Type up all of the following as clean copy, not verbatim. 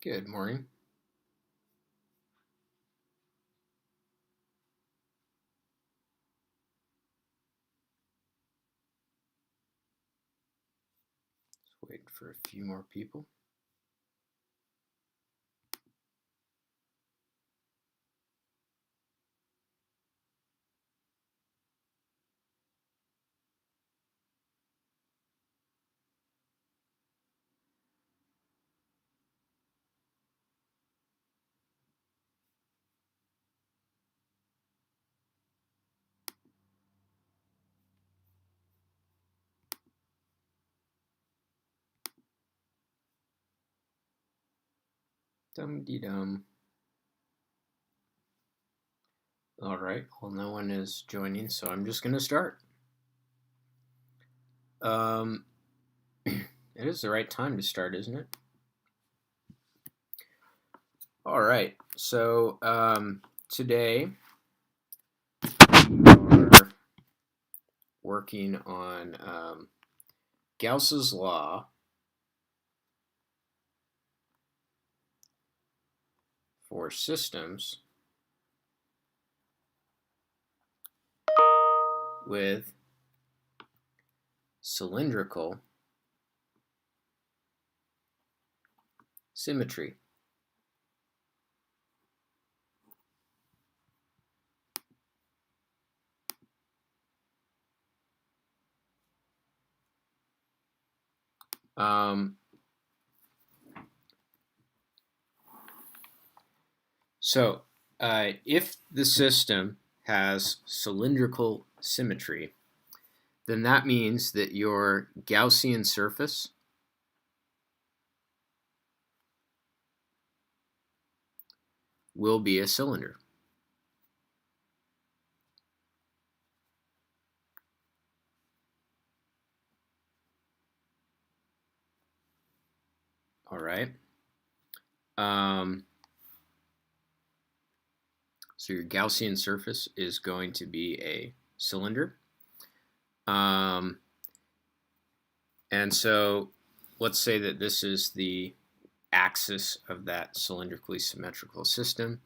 Good morning. Just wait for a few more people. Dum-de-dum. All right, well, no one is joining, so I'm just going to start. It is the right time to start, isn't it? All right, so today we are working on Gauss's law for systems with cylindrical symmetry. So if the system has cylindrical symmetry, then that means that your Gaussian surface will be a cylinder. All right. So your Gaussian surface is going to be a cylinder. And so let's say that this is the axis of that cylindrically symmetrical system.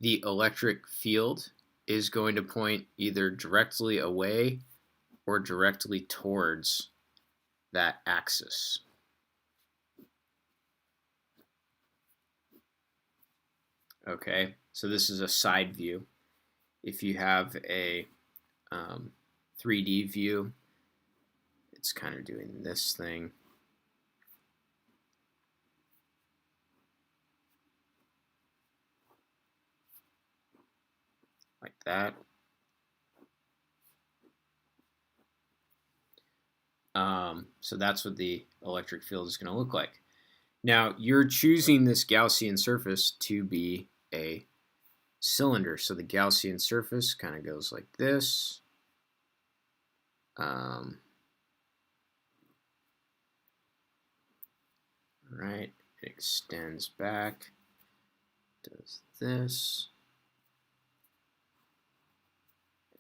The electric field is going to point either directly away or directly towards that axis. Okay, so this is a side view. If you have a 3D view, it's kind of doing this thing. Like that. So that's what the electric field is going to look like. Now, you're choosing this Gaussian surface to be a cylinder. So the Gaussian surface kind of goes like this. Right, it extends back, does this,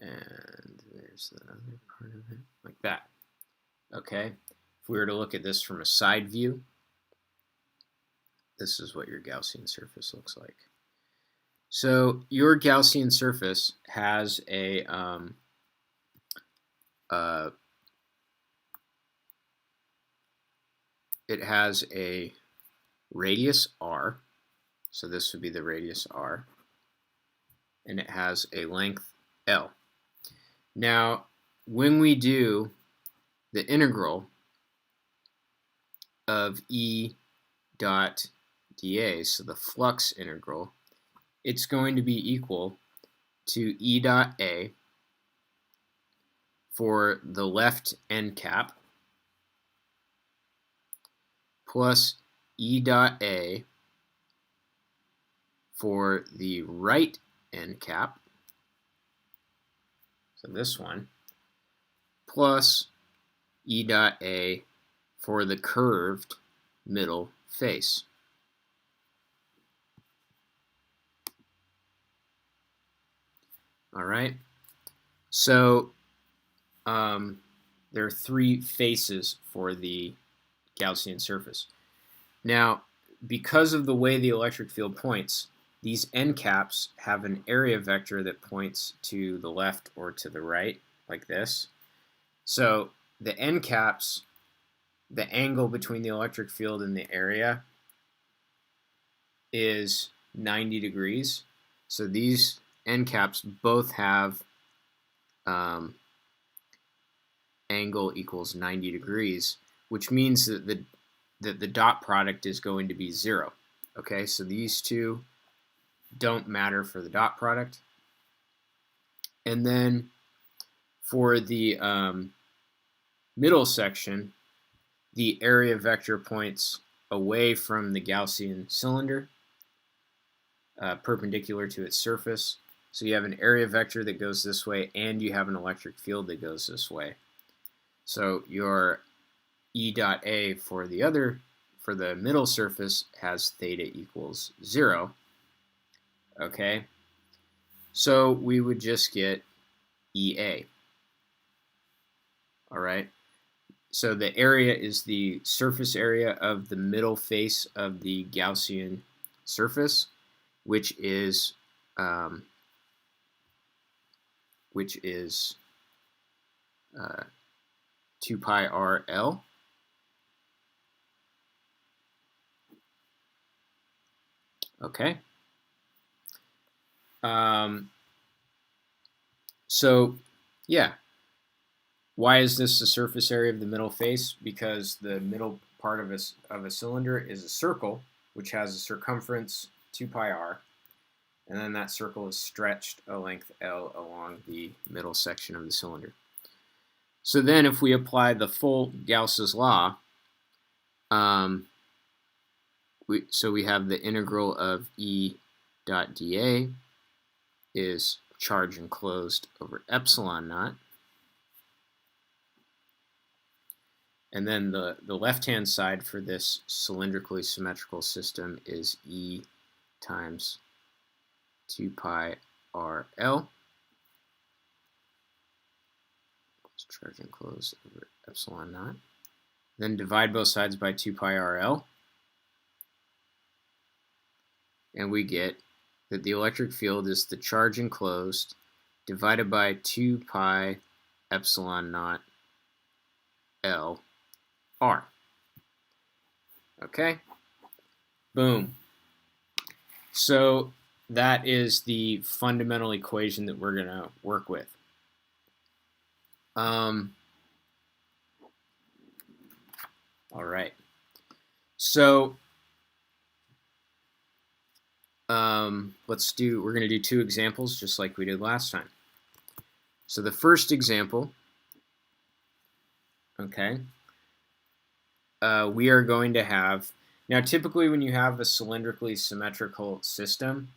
and there's the other part of it, like that. Okay, if we were to look at this from a side view, this is what your Gaussian surface looks like. So your Gaussian surface has a it has a radius r, so this would be the radius r, and it has a length L. Now, when we do the integral of E dot dA, so the flux integral, it's going to be equal to E dot A for the left end cap plus E dot A for the right end cap, so this one, plus E dot A for the curved middle face. All right, so there are three faces for the Gaussian surface. Now, because of the way the electric field points, these end caps have an area vector that points to the left or to the right, like this. So the end caps, the angle between the electric field and the area is 90 degrees. So these end caps both have angle equals 90 degrees, which means that the dot product is going to be 0. Okay, so these two don't matter for the dot product. And then for the middle section, the area vector points away from the Gaussian cylinder, perpendicular to its surface. So you have an area vector that goes this way, and you have an electric field that goes this way. So your E dot A for the middle surface has theta equals 0. Okay, so we would just get EA. All right, so the area is the surface area of the middle face of the Gaussian surface, which is 2 pi r L. Okay. So, yeah. Why is this the surface area of the middle face? Because the middle part of a cylinder is a circle, which has a circumference 2 pi r, and then that circle is stretched a length L along the middle section of the cylinder. So then if we apply the full Gauss's law, we have the integral of E dot dA is charge enclosed over epsilon naught. And then the left-hand side for this cylindrically symmetrical system is E times 2 pi RL. It's charge enclosed over epsilon naught. Then divide both sides by 2 pi RL. And we get that the electric field is the charge enclosed divided by 2 pi epsilon naught L R. Okay? Boom. So that is the fundamental equation that we're going to work with. All right. So we're going to do 2 examples just like we did last time. So the first example, okay, we are going to have, now typically when you have a cylindrically symmetrical system,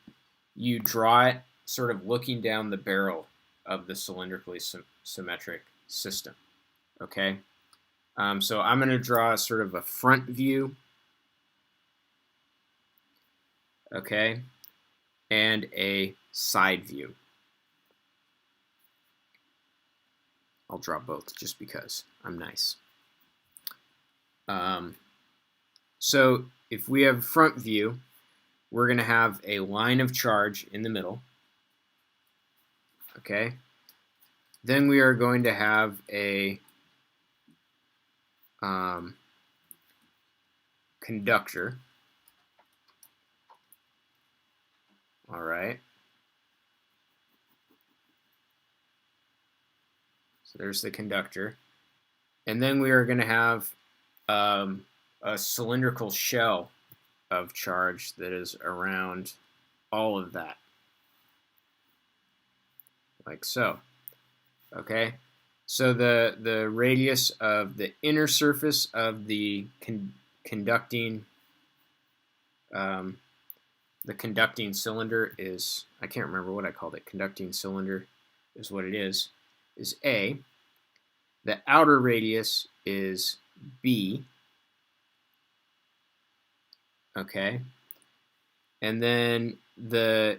you draw it sort of looking down the barrel of the cylindrically symmetric system, okay? So I'm going to draw sort of a front view, okay, and a side view. I'll draw both just because I'm nice. So if we have front view, we're going to have a line of charge in the middle, okay? Then we are going to have a conductor. All right. So there's the conductor. And then we are going to have a cylindrical shell of charge that is around all of that. Like so. Okay? So the radius of the inner surface of the conducting cylinder is, I can't remember what I called it, conducting cylinder is what it is A. The outer radius is B. Okay. And then the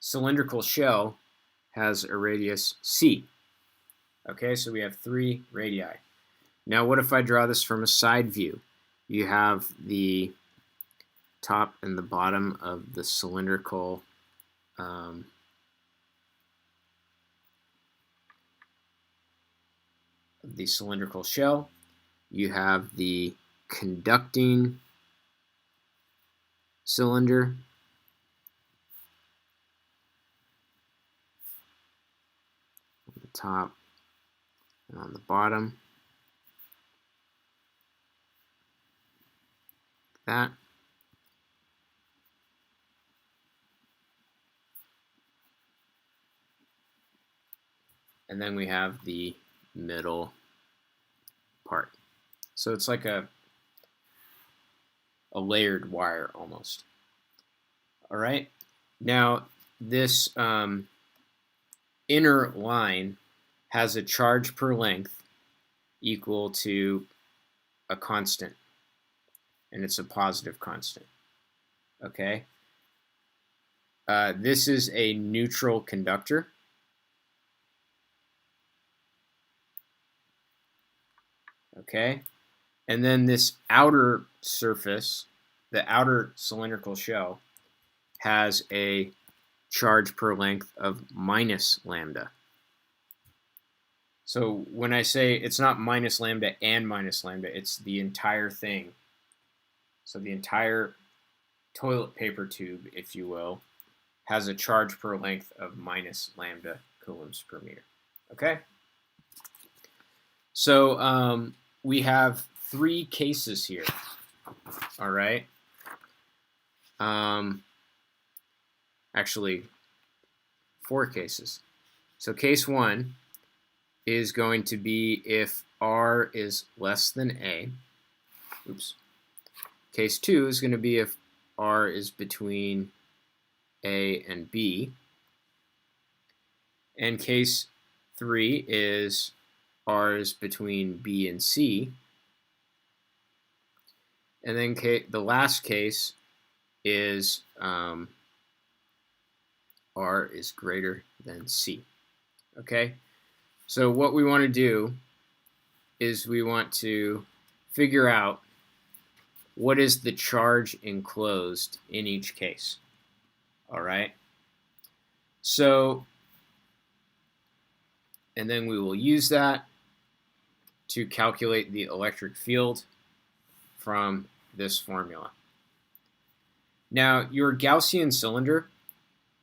cylindrical shell has a radius C. Okay, so we have 3 radii. Now what if I draw this from a side view? You have the top and the bottom of the cylindrical shell. You have the conducting cylinder, on the top and on the bottom. That. And then we have the middle part. So it's like a layered wire almost. All right. Now this inner line has a charge per length equal to a constant, and it's a positive constant. Okay. This is a neutral conductor. Okay. And then this outer surface, the outer cylindrical shell, has a charge per length of minus lambda. So when I say it's not minus lambda and minus lambda, it's the entire thing. So the entire toilet paper tube, if you will, has a charge per length of minus lambda coulombs per meter. Okay? So we have 3 cases here. All right? Actually, 4 cases. So case 1 is going to be if R is less than A. Oops. Case 2 is going to be if R is between A and B. And case 3 is R is between B and C. And then the last case is R is greater than C. Okay? So what we want to do is we want to figure out what is the charge enclosed in each case. All right? So, and then we will use that to calculate the electric field from this formula. Now, your Gaussian cylinder,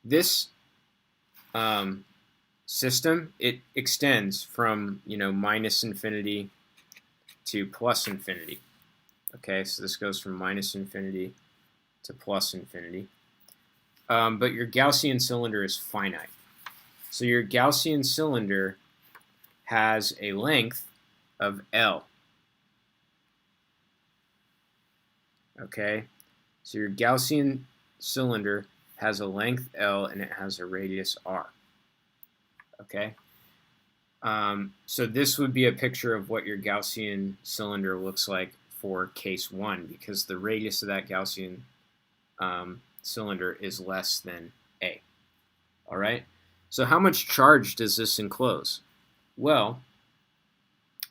this system, it extends from, minus infinity to plus infinity. Okay, so this goes from minus infinity to plus infinity. But your Gaussian cylinder is finite. So your Gaussian cylinder has a length of L. Okay, so your Gaussian cylinder has a length L and it has a radius R. Okay, so this would be a picture of what your Gaussian cylinder looks like for case 1, because the radius of that Gaussian cylinder is less than A. All right, so how much charge does this enclose? Well,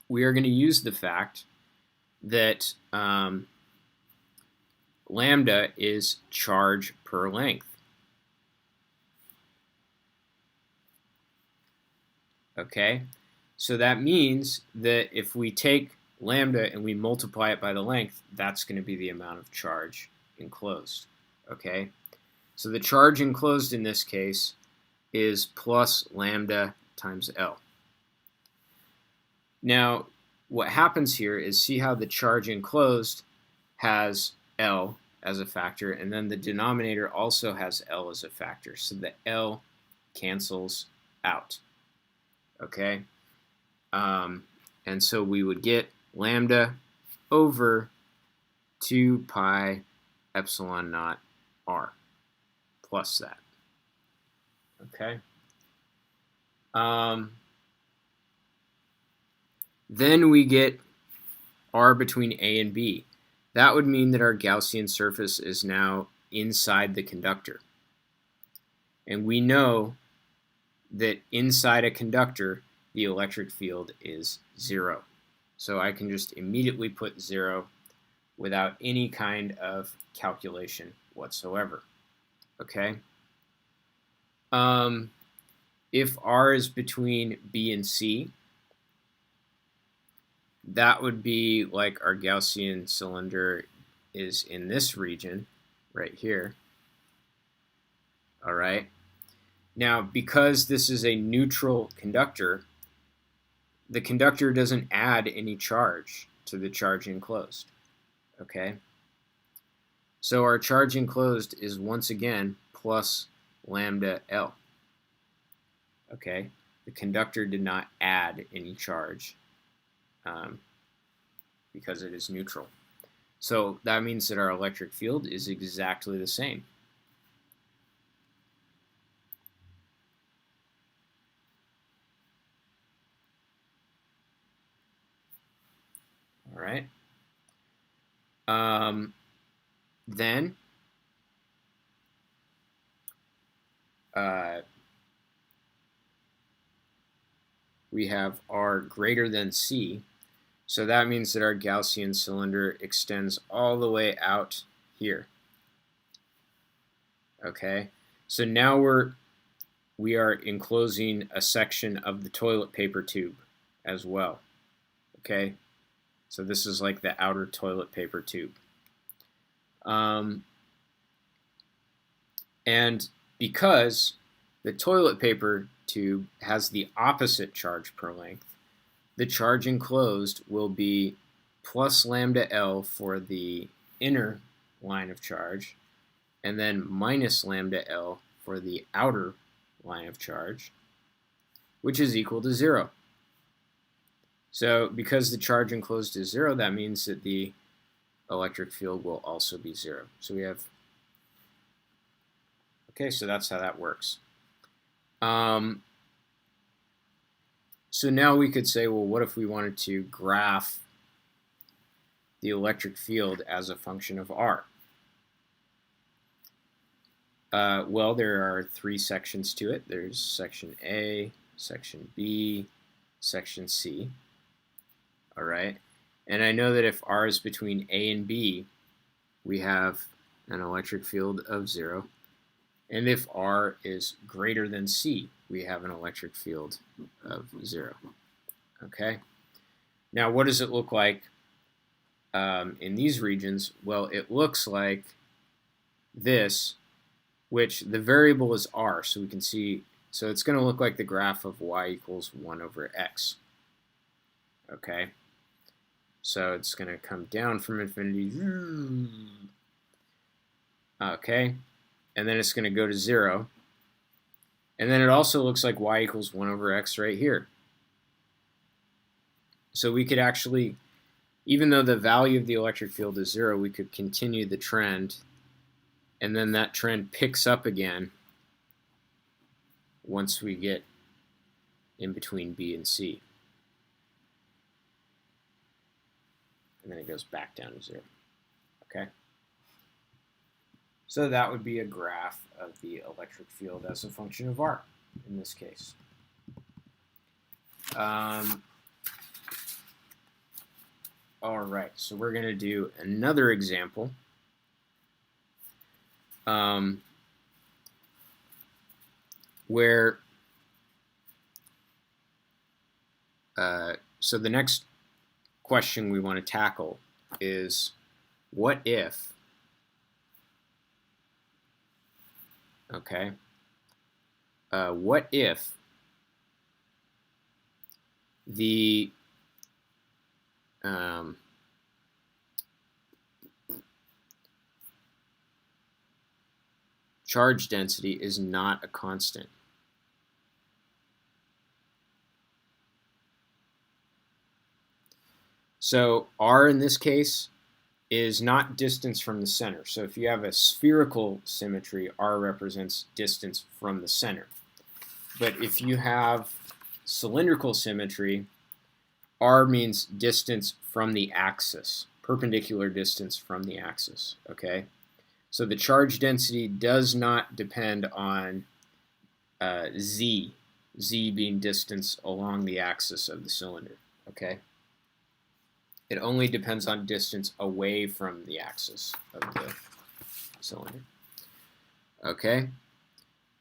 we are going to use the fact that lambda is charge per length. Okay, so that means that if we take lambda and we multiply it by the length, that's going to be the amount of charge enclosed. Okay, so the charge enclosed in this case is plus lambda times L. Now, what happens here is, see how the charge enclosed has L as a factor, and then the denominator also has L as a factor, so the L cancels out. Okay, and so we would get lambda over 2 pi epsilon naught R plus that. Okay. Then we get R between A and B. That would mean that our Gaussian surface is now inside the conductor. And we know that inside a conductor, the electric field is 0. So I can just immediately put 0 without any kind of calculation whatsoever. Okay? If R is between B and C, that would be like our Gaussian cylinder is in this region right here. All right. Now, because this is a neutral conductor, the conductor doesn't add any charge to the charge enclosed. Okay. So our charge enclosed is once again plus lambda L. Okay. The conductor did not add any charge because it is neutral. So that means that our electric field is exactly the same. All right. Then we have R greater than C. So that means that our Gaussian cylinder extends all the way out here. Okay. So now we are enclosing a section of the toilet paper tube as well. Okay. So this is like the outer toilet paper tube. And because the toilet paper tube has the opposite charge per length, the charge enclosed will be plus lambda L for the inner line of charge, and then minus lambda L for the outer line of charge, which is equal to 0. So because the charge enclosed is 0, that means that the electric field will also be 0. So we have, okay, so that's how that works. So now we could say, well, what if we wanted to graph the electric field as a function of R? Well, there are 3 sections to it. There's section A, section B, section C. All right. And I know that if R is between A and B, we have an electric field of 0. And if R is greater than C, we have an electric field of 0. Okay. Now, what does it look like in these regions? Well, it looks like this, which the variable is R, so we can see, so it's going to look like the graph of y equals 1 over x. Okay. So it's going to come down from infinity. Okay. And then it's going to go to 0. And then it also looks like y equals 1 over x right here. So we could actually, even though the value of the electric field is 0, we could continue the trend, and then that trend picks up again once we get in between B and C. And then it goes back down to 0. Okay? So that would be a graph of the electric field as a function of R in this case. All right, so we're going to do another example. Where so the next question we want to tackle is, what if, okay, what if the charge density is not a constant? So R in this case is not distance from the center. So if you have a spherical symmetry, R represents distance from the center. But if you have cylindrical symmetry, R means distance from the axis, perpendicular distance from the axis, okay? So the charge density does not depend on Z being distance along the axis of the cylinder, okay? It only depends on distance away from the axis of the cylinder. Okay.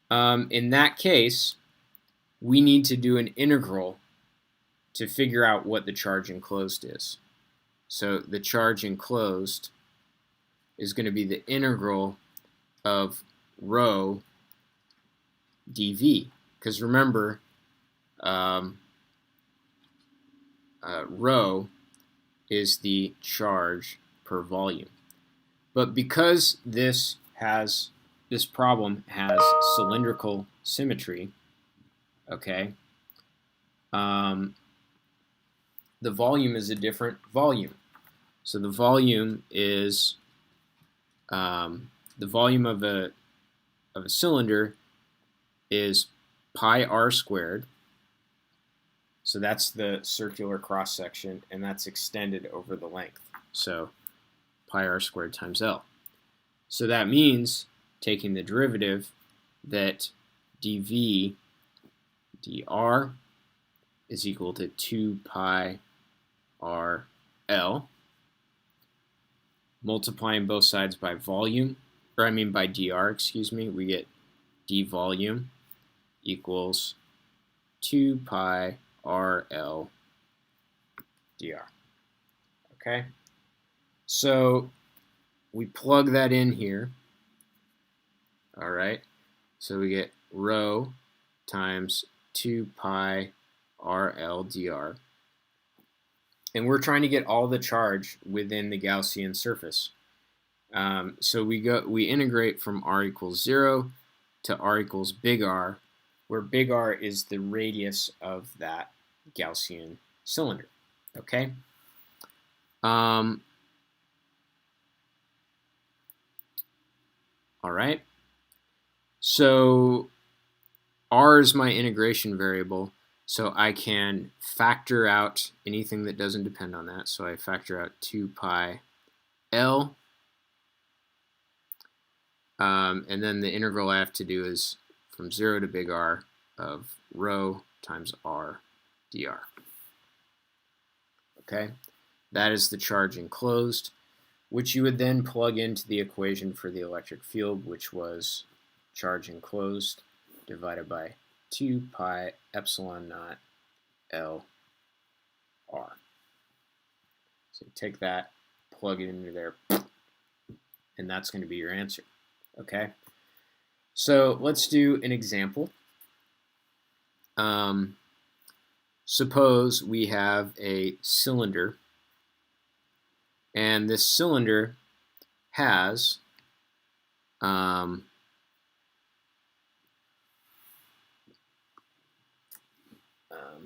In that case, we need to do an integral to figure out what the charge enclosed is. So the charge enclosed is going to be the integral of rho dV. Because remember, rho is the charge per volume. But because this problem has cylindrical symmetry, okay, the volume is a different volume. So the volume is the volume of a cylinder is pi r squared. So that's the circular cross section, and that's extended over the length. So pi r squared times L. So that means, taking the derivative, that dV dr is equal to 2 pi r L. Multiplying both sides by volume, by dr, excuse me, we get d volume equals 2 pi RL dr. Okay? So we plug that in here. All right? So we get rho times 2 pi RL dr. And we're trying to get all the charge within the Gaussian surface. So we integrate from r equals 0 to r equals big R, where big R is the radius of that Gaussian cylinder. Okay? All right. So R is my integration variable, so I can factor out anything that doesn't depend on that. So I factor out 2 pi L, and then the integral I have to do is from 0 to big R of rho times R dr. Okay, that is the charge enclosed, which you would then plug into the equation for the electric field, which was charge enclosed divided by 2 pi epsilon naught L R. So take that, plug it into there, and that's going to be your answer. Okay? So let's do an example. Suppose we have a cylinder, and this cylinder has I'm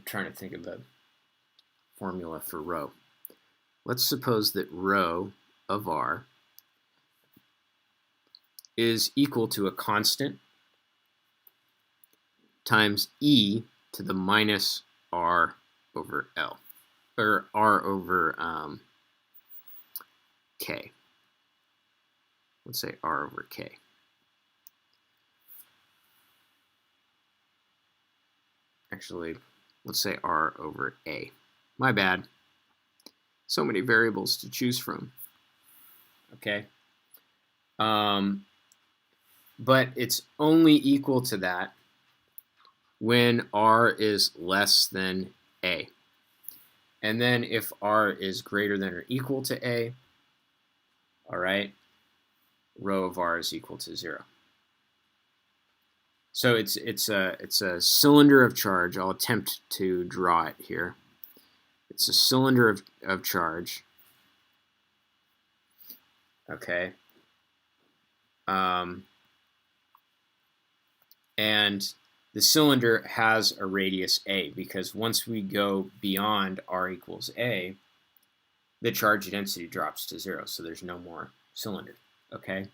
trying to think of the formula for rho. Let's suppose that rho of R is equal to a constant times E to the minus R over L, or R over K. Let's say R over K. Actually, let's say R over A. My bad. So many variables to choose from. Okay. But it's only equal to that when R is less than A. And then if R is greater than or equal to A, all right, rho of R is equal to 0. So it's a cylinder of charge. I'll attempt to draw it here. It's a cylinder of charge. Okay. And the cylinder has a radius A, because once we go beyond R equals A, the charge density drops to 0, so there's no more cylinder. Okay.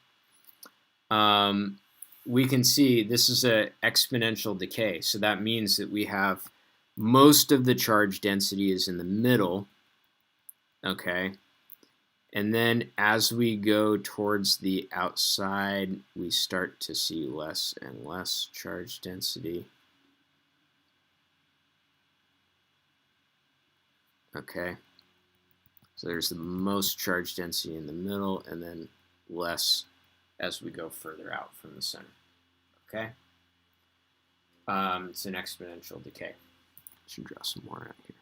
We can see this is an exponential decay, so that means that we have most of the charge density is in the middle. Okay. And then as we go towards the outside, we start to see less and less charge density. Okay. So there's the most charge density in the middle, and then less as we go further out from the center. Okay? It's an exponential decay. Should draw some more out here.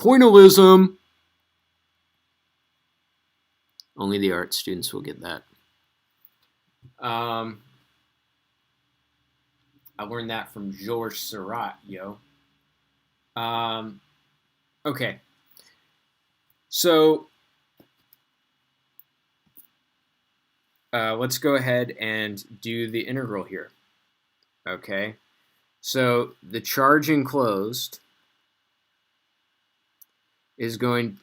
Pointillism! Only the art students will get that. I learned that from Georges Seurat, yo. Okay. So let's go ahead and do the integral here. Okay. So the charge enclosed is going...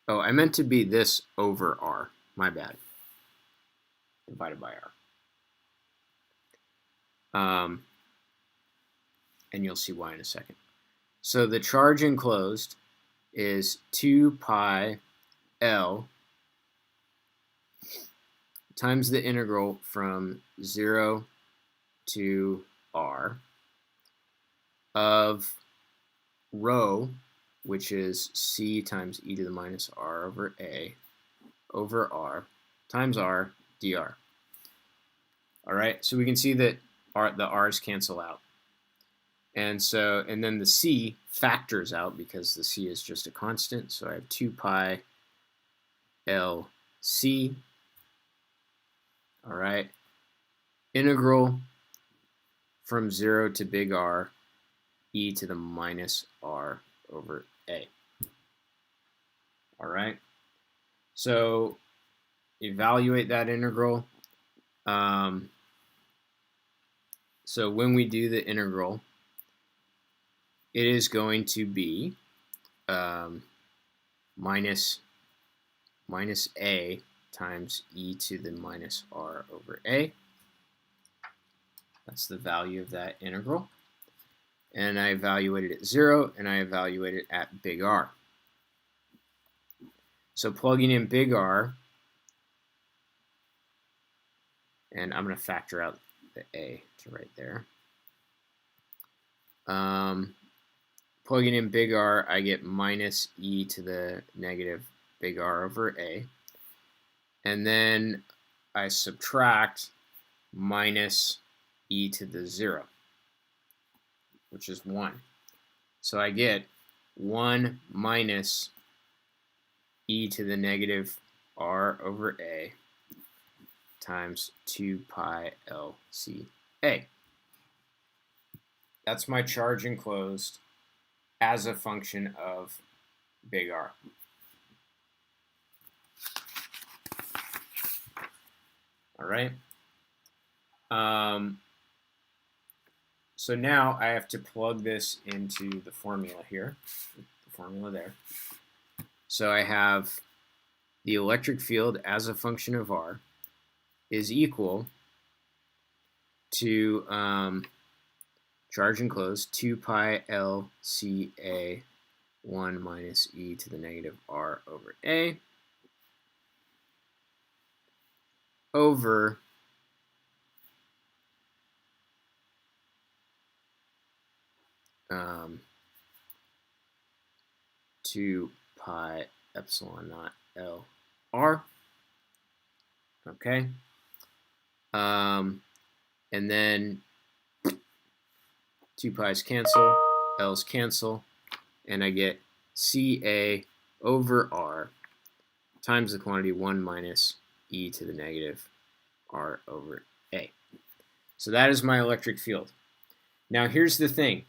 Oh, I meant to be this over R. My bad. Divided by R. And you'll see why in a second. So the charge enclosed is 2 pi L times the integral from 0 to R of rho, which is c times e to the minus r over a over r times r dr. All right, so we can see that the r's cancel out. And then the c factors out because the c is just a constant. So I have 2 pi L c. All right, integral from 0 to big R e to the minus r over a. All right, so evaluate that integral. So when we do the integral, it is going to be minus a times e to the minus r over a. That's the value of that integral. And I evaluate it at 0, and I evaluate it at big R. So plugging in big R, and I'm going to factor out the a to right there. Plugging in big R, I get minus e to the negative big R over a. And then I subtract minus e to the 0, which is 1. So I get 1 minus e to the negative r over a times 2 pi L C A. That's my charge enclosed as a function of big R. All right. So now I have to plug this into the formula here, the formula there. So I have the electric field as a function of R is equal to charge enclosed 2 pi L C A 1 minus e to the negative r over a over 2 pi epsilon naught L R. Okay. And then 2 pi's cancel, L's cancel, and I get CA over R times the quantity 1 minus e to the negative r over a. So that is my electric field. Now here's the thing,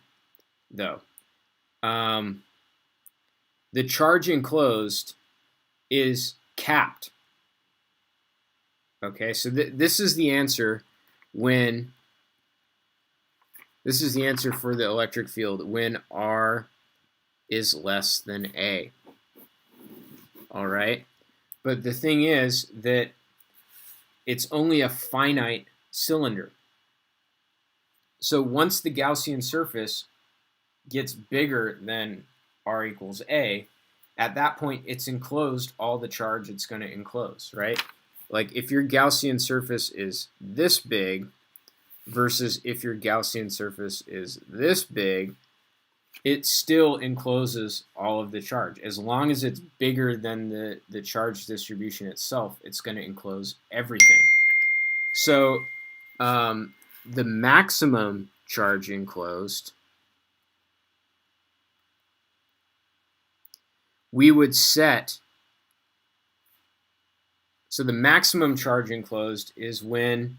though. The charge enclosed is capped. Okay, so this is the answer when this is the answer for the electric field when R is less than A. All right, but the thing is that it's only a finite cylinder. So once the Gaussian surface gets bigger than R equals A, at that point it's enclosed all the charge it's going to enclose, right? Like if your Gaussian surface is this big versus if your Gaussian surface is this big, it still encloses all of the charge. As long as it's bigger than the charge distribution itself, it's going to enclose everything. So the maximum charge enclosed, we would set, so the maximum charge enclosed is when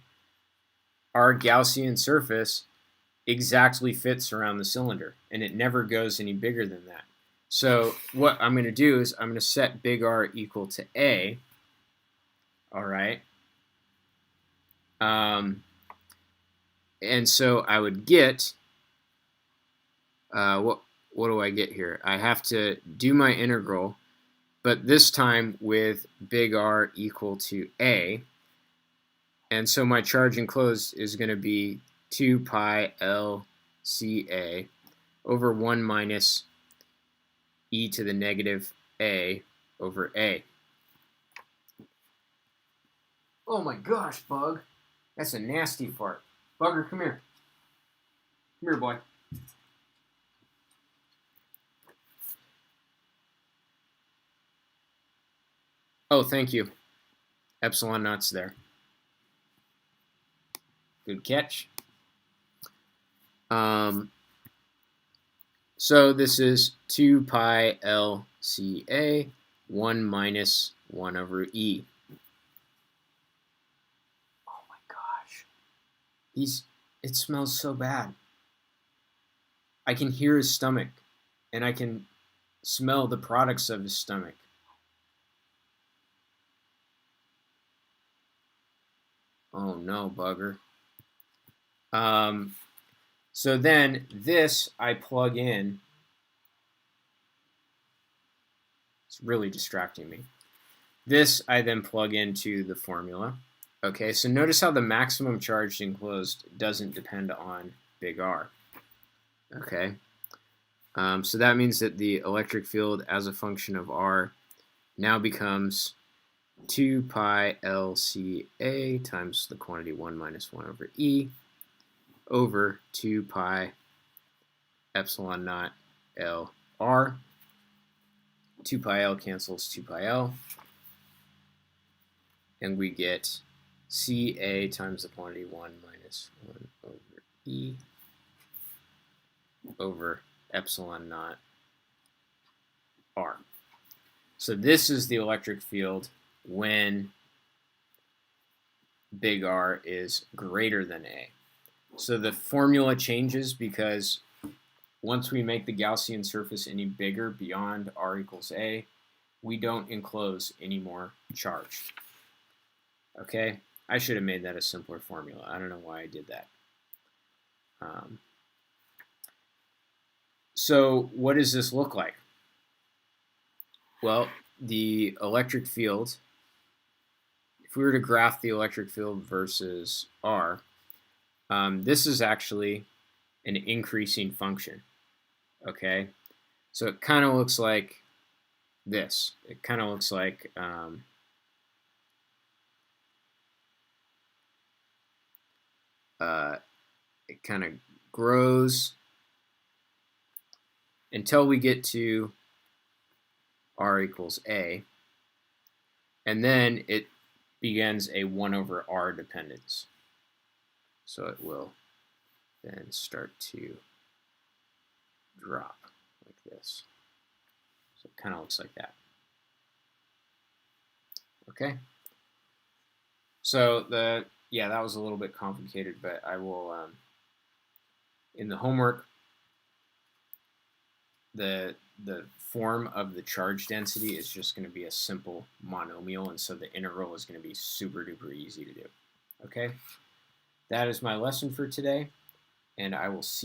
our Gaussian surface exactly fits around the cylinder, and it never goes any bigger than that. So what I'm going to do is I'm going to set big R equal to A, all right? And so I would get, what do I get here? I have to do my integral, but this time with big R equal to A. And so my charge enclosed is going to be 2 pi L C A over 1 minus e to the negative A over A. Oh my gosh, Bug. That's a nasty fart. Bugger, come here. Come here, boy. Oh, thank you. Epsilon naught's there. Good catch. So this is 2 pi L C A, 1 minus 1 over E. Oh my gosh. It smells so bad. I can hear his stomach, and I can smell the products of his stomach. Oh no, bugger. So then this I plug in. It's really distracting me. This I then plug into the formula. Okay, so notice how the maximum charge enclosed doesn't depend on big R. Okay, so that means that the electric field as a function of R now becomes 2 pi LCA times the quantity 1 minus 1 over E over 2 pi epsilon naught LR. 2 pi L cancels 2 pi L. And we get CA times the quantity 1 minus 1 over E over epsilon naught R. So this is the electric field when big R is greater than A. So the formula changes because once we make the Gaussian surface any bigger beyond R equals A, we don't enclose any more charge. Okay, I should have made that a simpler formula. I don't know why I did that. So what does this look like? Well, the electric field, if we were to graph the electric field versus R, this is actually an increasing function. Okay, so it kind of looks like this. It kind of looks like it kind of grows until we get to R equals A, and then it begins a 1 over R dependence. So it will then start to drop like this. So it kind of looks like that. Okay. So that was a little bit complicated, but I will, in the homework, the form of the charge density is just going to be a simple monomial, and so the integral is going to be super duper easy to do. Okay, that is my lesson for today, and I will see